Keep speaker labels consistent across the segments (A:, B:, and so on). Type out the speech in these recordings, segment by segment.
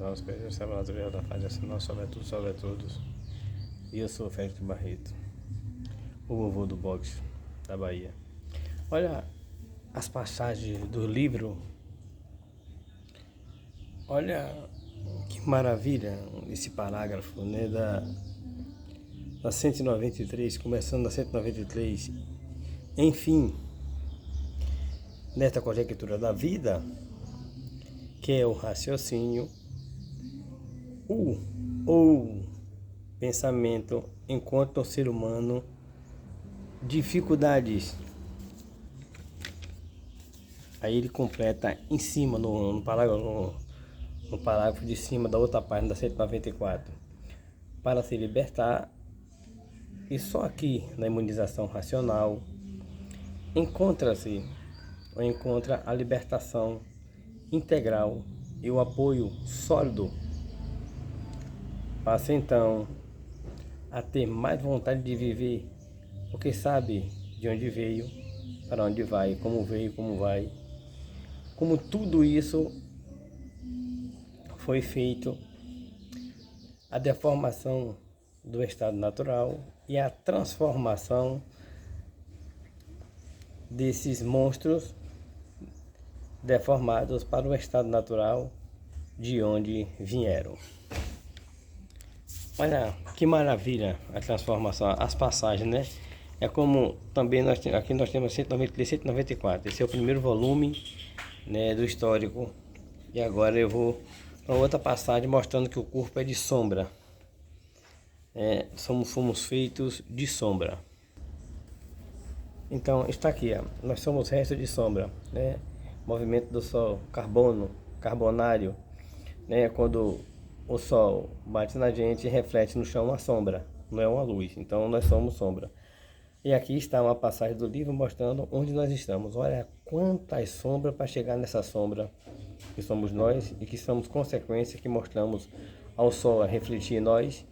A: as almas que recebem a natureza da paz, assim nós sobre todos. E eu sou o Félix Barreto, o vovô do boxe da Bahia. Olha as passagens do livro, olha que maravilha esse parágrafo, né, da 193, começando da 193. Enfim, nesta conjectura da vida, que é o raciocínio, ou pensamento, encontra o ser humano dificuldades. Aí ele completa em cima, no parágrafo de cima da outra página, da 194. Para se libertar, e só aqui na imunização racional, encontra a libertação integral e o apoio sólido. Passa então a ter mais vontade de viver, porque sabe de onde veio, para onde vai, como veio, como vai. Como tudo isso foi feito, a deformação do estado natural e a transformação desses monstros deformados para o estado natural de onde vieram. Olha que maravilha a transformação, as passagens, né? É como também aqui nós temos 193, 194. Esse é o primeiro volume, né, do histórico. E agora eu vou para outra passagem mostrando que o corpo é de sombra. Fomos feitos de sombra. Então está aqui, ó, nós somos restos de sombra, né? Movimento do Sol, carbonário, né? Quando o Sol bate na gente e reflete no chão uma sombra, não é uma luz. Então nós somos sombra. E aqui está uma passagem do livro mostrando onde nós estamos. Olha quantas sombras para chegar nessa sombra que somos nós e que somos consequência que mostramos ao Sol a refletir em nós,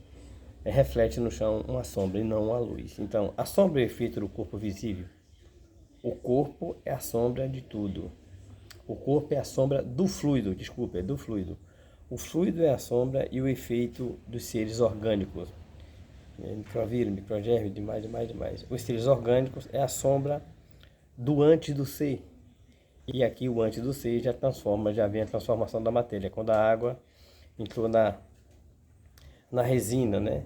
A: reflete no chão uma sombra e não uma luz. Então a sombra é o efeito do corpo visível. O corpo é a sombra de tudo. O corpo é a sombra do fluido, desculpa, é do fluido. O fluido é a sombra e o efeito dos seres orgânicos. Microvírus, microgerme, demais. Os seres orgânicos é a sombra do antes do ser. E aqui o antes do ser já vem a transformação da matéria. Quando a água entrou na resina, né?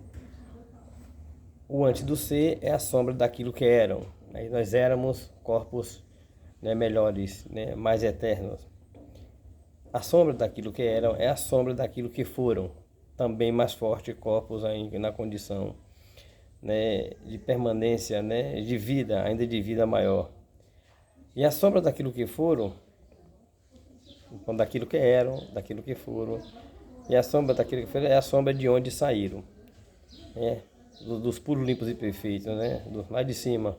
A: O antes do ser é a sombra daquilo que eram. Aí nós éramos corpos, né, melhores, né, mais eternos. A sombra daquilo que eram é a sombra daquilo que foram, também mais forte, corpos ainda na condição, né, de permanência, né, de vida, ainda de vida maior. E a sombra daquilo que foram, então, daquilo que eram, daquilo que foram, e a sombra daquilo que foram é a sombra de onde saíram, né, dos puros, limpos e perfeitos, né, lá de cima,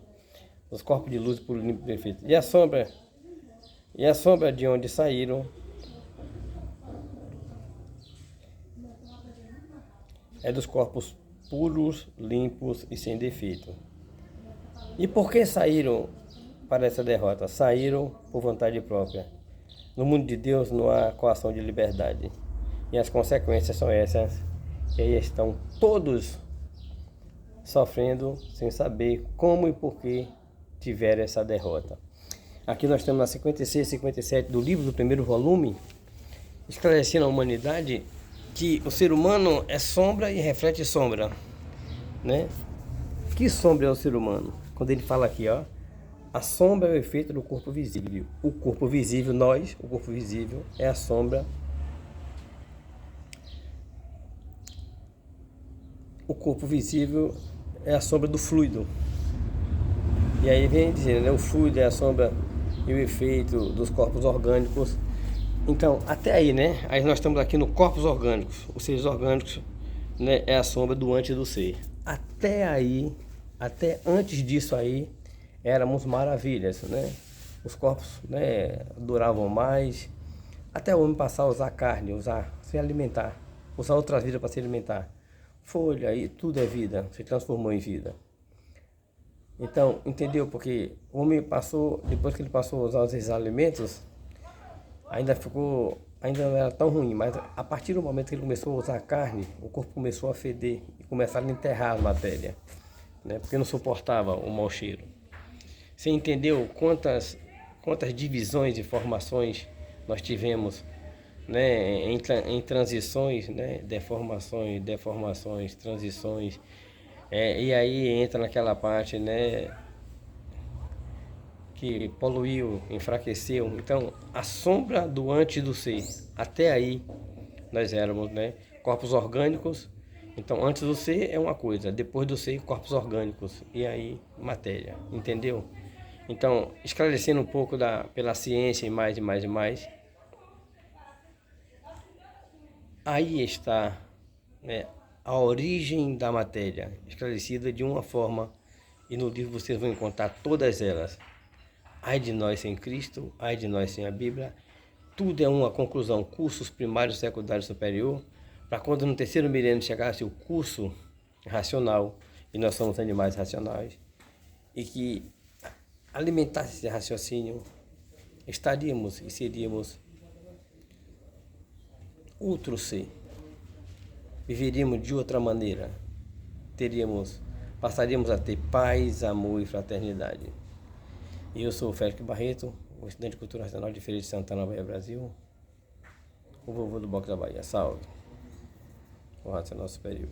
A: dos corpos de luz puros, limpos e perfeitos. E a sombra de onde saíram é dos corpos puros, limpos e sem defeito. E por que saíram para essa derrota? Saíram por vontade própria. No mundo de Deus não há coação de liberdade. E as consequências são essas. E aí estão todos sofrendo sem saber como e por que tiveram essa derrota. Aqui nós temos na 56 e 57 do livro do primeiro volume, esclarecendo a humanidade que o ser humano é sombra e reflete sombra, né? Que sombra é o ser humano? Quando ele fala aqui, ó, a sombra é o efeito do corpo visível. O corpo visível, o corpo visível é a sombra. O corpo visível é a sombra do fluido. E aí vem dizendo, né, o fluido é a sombra e o efeito dos corpos orgânicos. Então, até aí, né? Aí nós estamos aqui no corpos orgânicos. Os seres orgânicos, né, é a sombra do antes do ser. Até aí, até antes disso aí, éramos maravilhas, né? Os corpos, né, duravam mais. Até o homem passar a usar carne, se alimentar, usar outras vidas para se alimentar. Folha aí, tudo é vida, se transformou em vida. Então, entendeu? Porque o homem passou, depois que ele passou a usar esses alimentos, ainda ficou ainda não era tão ruim, mas a partir do momento que ele começou a usar carne, o corpo começou a feder e começaram a enterrar a matéria, né? Porque não suportava o mau cheiro. Você entendeu quantas divisões e formações nós tivemos, né, em transições, né, deformações, transições, e aí entra naquela parte, né, que poluiu, enfraqueceu. Então, a sombra do antes do ser, até aí nós éramos, né, corpos orgânicos. Então, antes do ser é uma coisa, depois do ser, corpos orgânicos, e aí matéria, entendeu? Então, esclarecendo um pouco pela ciência e mais, aí está, né, a origem da matéria, esclarecida de uma forma, e no livro vocês vão encontrar todas elas. Ai de nós sem Cristo, ai de nós sem a Bíblia. Tudo é uma conclusão, cursos primário, secundário, superior, para quando no terceiro milênio chegasse o curso racional, e nós somos animais racionais, e que alimentasse esse raciocínio, estaríamos e seríamos outro ser. Viveríamos de outra maneira. Passaríamos a ter paz, amor e fraternidade. E eu sou o Félix Barreto, o estudante de Cultura Nacional de Feira de Santana, Bahia, Brasil. O vovô do Box da Bahia. Salve. O Racional Superior.